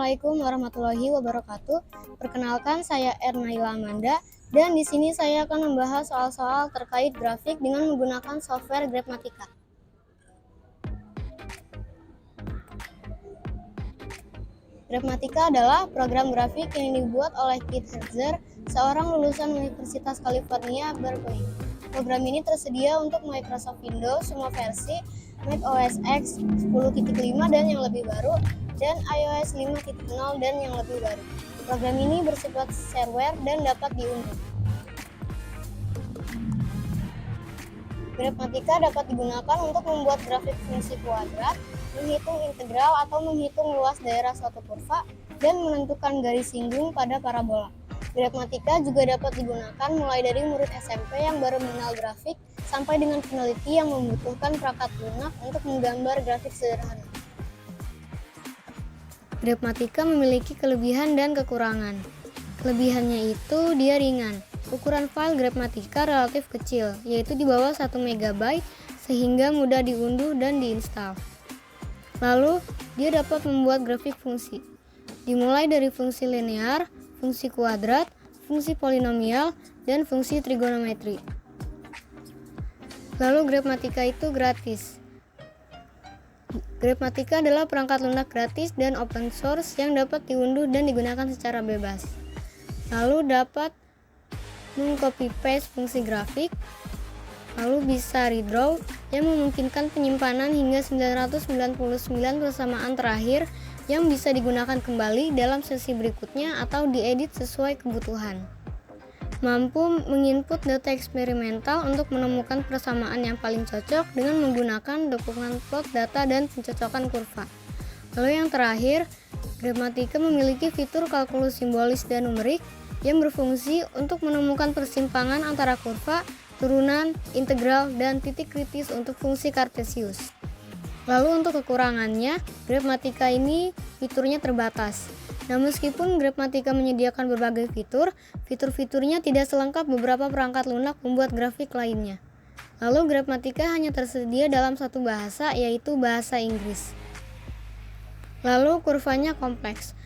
Assalamualaikum warahmatullahi wabarakatuh. Perkenalkan, saya Ernaila Amanda dan di sini saya akan membahas soal-soal terkait grafik dengan menggunakan software Grapematika. Grapematika adalah program grafik yang dibuat oleh Keith Harzer, seorang lulusan Universitas California, Berkeley. Program ini tersedia untuk Microsoft Windows semua versi, Mac OS X 10.5 dan yang lebih baru, dan iOS 5.0 dan yang lebih baru. Program ini bersifat shareware dan dapat diunduh. Grapematika dapat digunakan untuk membuat grafik fungsi kuadrat, menghitung integral atau menghitung luas daerah suatu kurva, dan menentukan garis singgung pada parabola. Grapematika juga dapat digunakan mulai dari murid SMP yang baru mengenal grafik sampai dengan peneliti yang membutuhkan perangkat lunak untuk menggambar grafik sederhana. Grapematika memiliki kelebihan dan kekurangan. Kelebihannya itu dia ringan. Ukuran file Grapematika relatif kecil, yaitu di bawah 1 MB, sehingga mudah diunduh dan diinstal. Lalu, dia dapat membuat grafik fungsi, dimulai dari fungsi linear, fungsi kuadrat, fungsi polinomial, dan fungsi trigonometri. Lalu Grapematika itu gratis. Grapematika adalah perangkat lunak gratis dan open source yang dapat diunduh dan digunakan secara bebas. Lalu dapat meng-copy-paste fungsi grafik, lalu bisa redraw yang memungkinkan penyimpanan hingga 999 persamaan terakhir yang bisa digunakan kembali dalam sesi berikutnya atau diedit sesuai kebutuhan. Mampu menginput data eksperimental untuk menemukan persamaan yang paling cocok dengan menggunakan dokumen plot data dan pencocokan kurva. Lalu yang terakhir, Grapematika memiliki fitur kalkulus simbolis dan numerik yang berfungsi untuk menemukan persimpangan antara kurva, turunan, integral, dan titik kritis untuk fungsi Kartesius. Lalu untuk kekurangannya, Grapematika ini fiturnya terbatas. Nah, meskipun Grapematika menyediakan berbagai fitur, fitur-fiturnya tidak selengkap beberapa perangkat lunak membuat grafik lainnya. Lalu Grapematika hanya tersedia dalam satu bahasa, yaitu bahasa Inggris. Lalu kurvanya kompleks.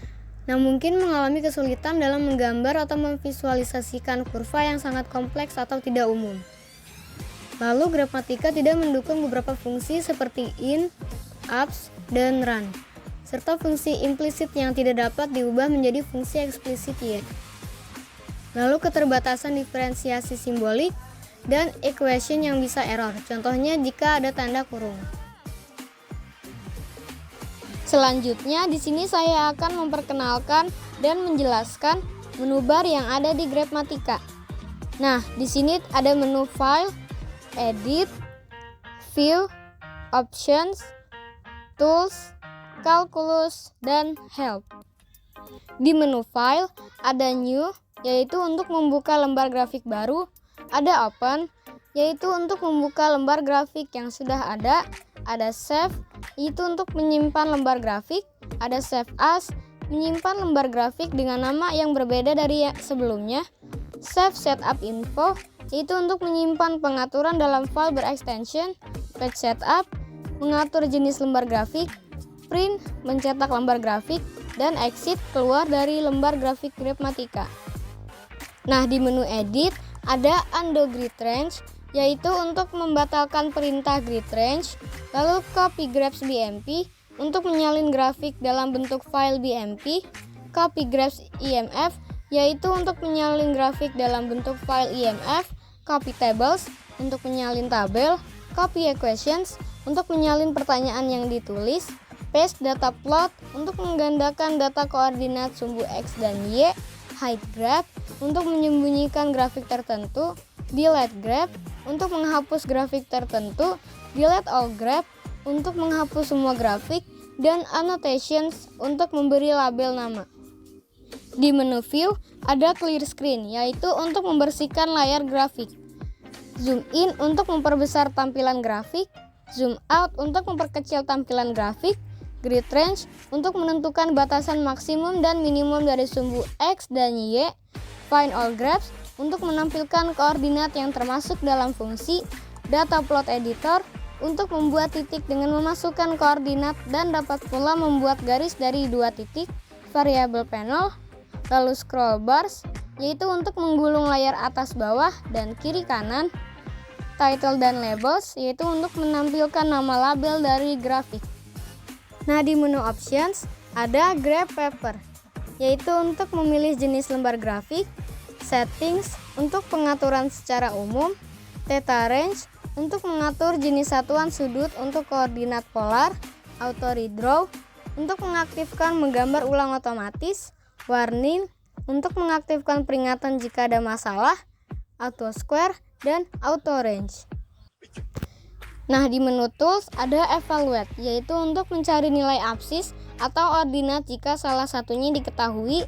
Nah, mungkin mengalami kesulitan dalam menggambar atau memvisualisasikan kurva yang sangat kompleks atau tidak umum. Lalu Grapematika tidak mendukung beberapa fungsi seperti in, ups, dan run, serta fungsi implisit yang tidak dapat diubah menjadi fungsi eksplisit y. Lalu keterbatasan diferensiasi simbolik dan equation yang bisa error, contohnya jika ada tanda kurung. Selanjutnya, di sini saya akan memperkenalkan dan menjelaskan menu bar yang ada di Grapematika. Nah, di sini ada menu File, Edit, View, Options, Tools, Calculus, dan Help. Di menu File, ada New, yaitu untuk membuka lembar grafik baru, ada Open, yaitu untuk membuka lembar grafik yang sudah ada Save, itu untuk menyimpan lembar grafik, ada Save As, menyimpan lembar grafik dengan nama yang berbeda dari sebelumnya, Save Setup Info, itu untuk menyimpan pengaturan dalam file berextension, Page Setup, mengatur jenis lembar grafik, Print, mencetak lembar grafik, dan Exit, keluar dari lembar grafik Grapematika. Nah, di menu Edit, ada Undo Grid Range, yaitu untuk membatalkan perintah grid range, lalu copy graph BMP untuk menyalin grafik dalam bentuk file BMP, copy graph IMF, yaitu untuk menyalin grafik dalam bentuk file IMF, copy tables untuk menyalin tabel, copy equations untuk menyalin pertanyaan yang ditulis, paste data plot untuk menggandakan data koordinat sumbu X dan Y, hide graph untuk menyembunyikan grafik tertentu, delete graph untuk menghapus grafik tertentu, delete all graph untuk menghapus semua grafik, dan annotations untuk memberi label nama. Di menu view ada clear screen, yaitu untuk membersihkan layar grafik, zoom in untuk memperbesar tampilan grafik, zoom out untuk memperkecil tampilan grafik, grid range untuk menentukan batasan maksimum dan minimum dari sumbu X dan Y, find all graphs untuk menampilkan koordinat yang termasuk dalam fungsi, data plot editor untuk membuat titik dengan memasukkan koordinat dan dapat pula membuat garis dari dua titik, variable panel, lalu scroll bars, yaitu untuk menggulung layar atas bawah dan kiri kanan, title dan labels, yaitu untuk menampilkan nama label dari grafik. Nah, di menu options ada grab paper, yaitu untuk memilih jenis lembar grafik, settings untuk pengaturan secara umum, theta range untuk mengatur jenis satuan sudut untuk koordinat polar, auto redraw untuk mengaktifkan menggambar ulang otomatis, warning untuk mengaktifkan peringatan jika ada masalah, auto square, dan auto range. Nah, di menu tools ada evaluate, yaitu untuk mencari nilai absis atau ordinat jika salah satunya diketahui,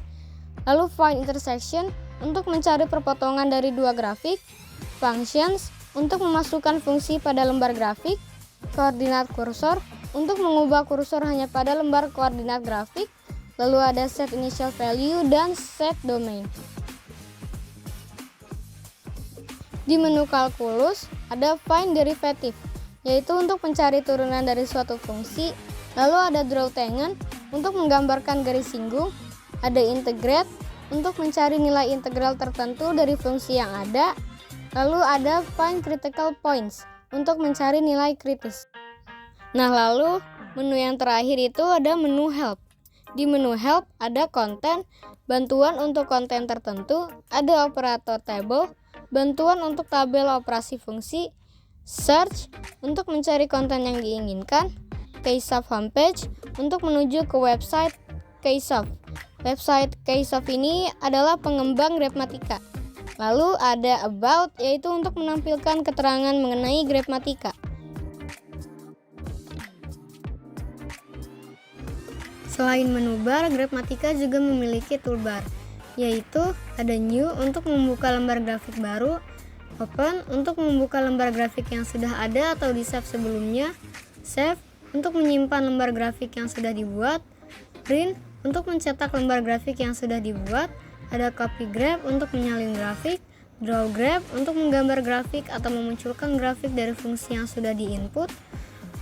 lalu find intersection untuk mencari perpotongan dari dua grafik, functions untuk memasukkan fungsi pada lembar grafik, koordinat kursor untuk mengubah kursor hanya pada lembar koordinat grafik, lalu ada set initial value dan set domain. Di menu kalkulus ada find derivative, yaitu untuk mencari turunan dari suatu fungsi, lalu ada draw tangent untuk menggambarkan garis singgung, ada integrate untuk mencari nilai integral tertentu dari fungsi yang ada, lalu ada find critical points untuk mencari nilai kritis. Nah, lalu menu yang terakhir itu ada menu help. Di menu help ada konten, bantuan untuk konten tertentu, ada operator table, bantuan untuk tabel operasi fungsi, search untuk mencari konten yang diinginkan, Keysoft homepage untuk menuju ke website Keysoft. Website Keysoft ini adalah pengembang Grafmatika. Lalu ada about, yaitu untuk menampilkan keterangan mengenai Grafmatika. Selain menu bar, Grafmatika juga memiliki toolbar, yaitu ada new untuk membuka lembar grafik baru, open untuk membuka lembar grafik yang sudah ada atau di-save sebelumnya, save untuk menyimpan lembar grafik yang sudah dibuat, print untuk mencetak lembar grafik yang sudah dibuat, ada copy graph untuk menyalin grafik, draw graph untuk menggambar grafik atau memunculkan grafik dari fungsi yang sudah di-input,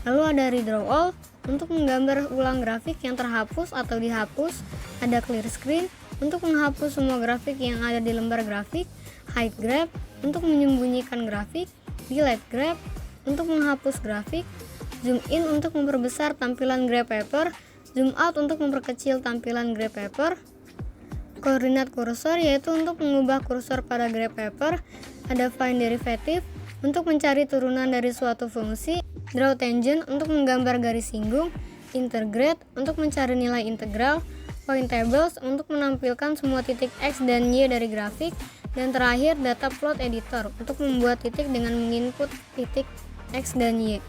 lalu ada redraw all untuk menggambar ulang grafik yang terhapus atau dihapus, ada clear screen untuk menghapus semua grafik yang ada di lembar grafik, hide graph untuk menyembunyikan grafik, delete graph untuk menghapus grafik, zoom in untuk memperbesar tampilan graph paper, zoom out untuk memperkecil tampilan graph paper, koordinat kursor yaitu untuk mengubah kursor pada graph paper, ada find derivative untuk mencari turunan dari suatu fungsi, draw tangent untuk menggambar garis singgung, integrate untuk mencari nilai integral, point tables untuk menampilkan semua titik X dan Y dari grafik, dan terakhir data plot editor untuk membuat titik dengan menginput titik X dan Y.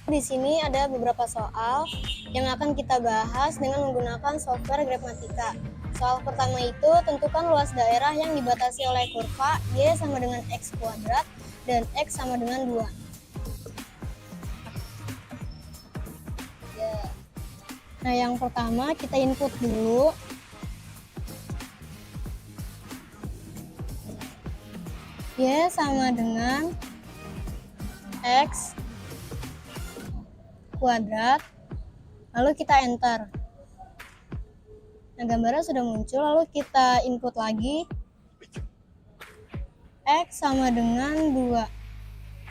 Di sini ada beberapa soal yang akan kita bahas dengan menggunakan software Grafmatika. Soal pertama itu, tentukan luas daerah yang dibatasi oleh kurva Y sama dengan X kuadrat dan X sama dengan 2. Nah, yang pertama kita input dulu. Y sama dengan X kuadrat, lalu kita enter. Nah, gambarnya sudah muncul, lalu kita input lagi X sama dengan 2,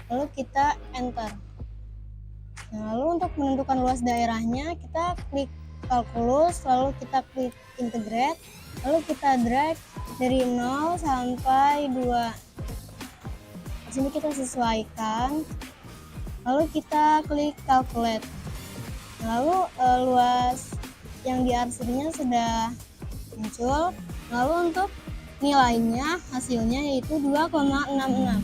lalu kita enter. Nah, lalu untuk menentukan luas daerahnya kita klik kalkulus, lalu kita klik integrate, lalu kita drag dari 0 sampai 2. Di sini kita sesuaikan. Lalu kita klik calculate. Lalu luas yang di RCD-nya sudah muncul. Lalu untuk nilainya, hasilnya yaitu 2,66.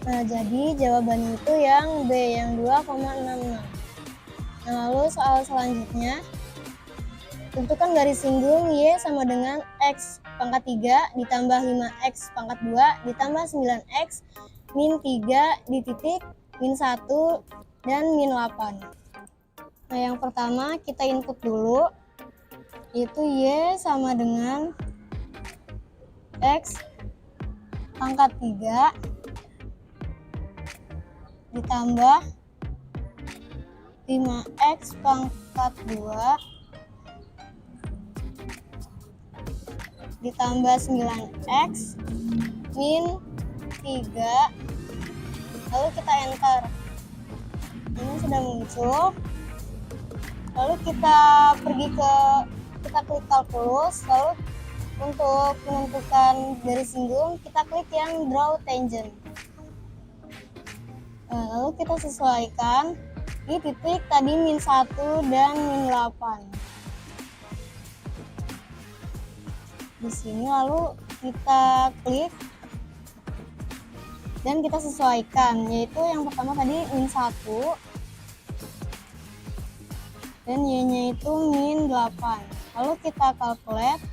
Nah, jadi jawabannya itu yang B, yang 2,66. Nah, lalu soal selanjutnya, tentukan garis singgung Y sama dengan X pangkat 3 ditambah 5X pangkat 2 ditambah 9X min 3 di titik min 1 dan min 8. Nah, yang pertama kita input dulu, yaitu Y sama dengan X pangkat 3 ditambah 5x pangkat 2 ditambah 9x min 3, lalu kita enter. Ini sudah muncul. Lalu kita klik kalkulus, lalu untuk menentukan garis singgung kita klik yang draw tangent. Lalu kita sesuaikan di titik tadi min 1 dan min 8. Di sini lalu kita klik dan kita sesuaikan, yaitu yang pertama tadi min 1 dan y-nya itu min 8. Lalu kita calculate.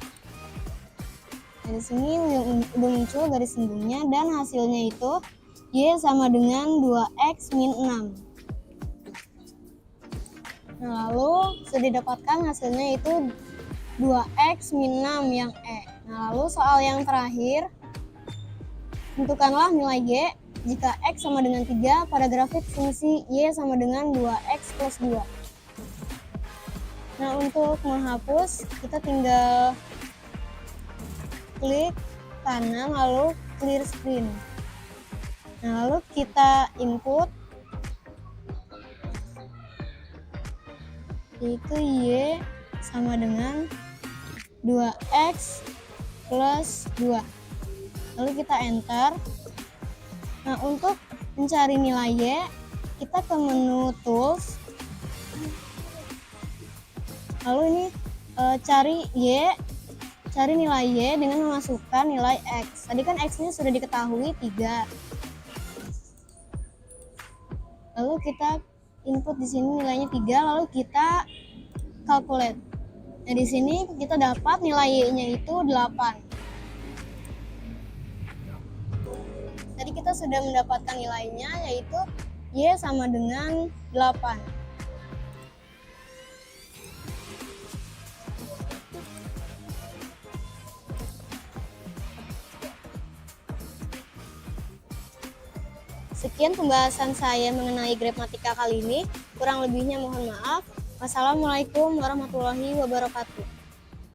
Di sini udah muncul garis singgungnya dan hasilnya itu y sama dengan 2x min 6. Nah, lalu sudah didapatkan hasilnya itu 2x min 6 yang E. Nah, lalu soal yang terakhir, tentukanlah nilai y jika x sama dengan 3 pada grafik fungsi y sama dengan 2x plus 2. Nah, untuk menghapus kita tinggal klik kanan lalu clear screen. Nah, lalu kita input yaitu y sama dengan 2x plus 2. Lalu kita enter. Nah, untuk mencari nilai y, kita ke menu tools. Lalu ini cari nilai y dengan memasukkan nilai x. Tadi kan x-nya sudah diketahui 3. Lalu kita input di sini nilainya 3, lalu kita calculate. Nah, di sini kita dapat nilai y-nya itu 8. Tadi kita sudah mendapatkan nilainya, yaitu y sama dengan 8. Sekian pembahasan saya mengenai gramatika kali ini. Kurang lebihnya mohon maaf. Wassalamualaikum warahmatullahi wabarakatuh.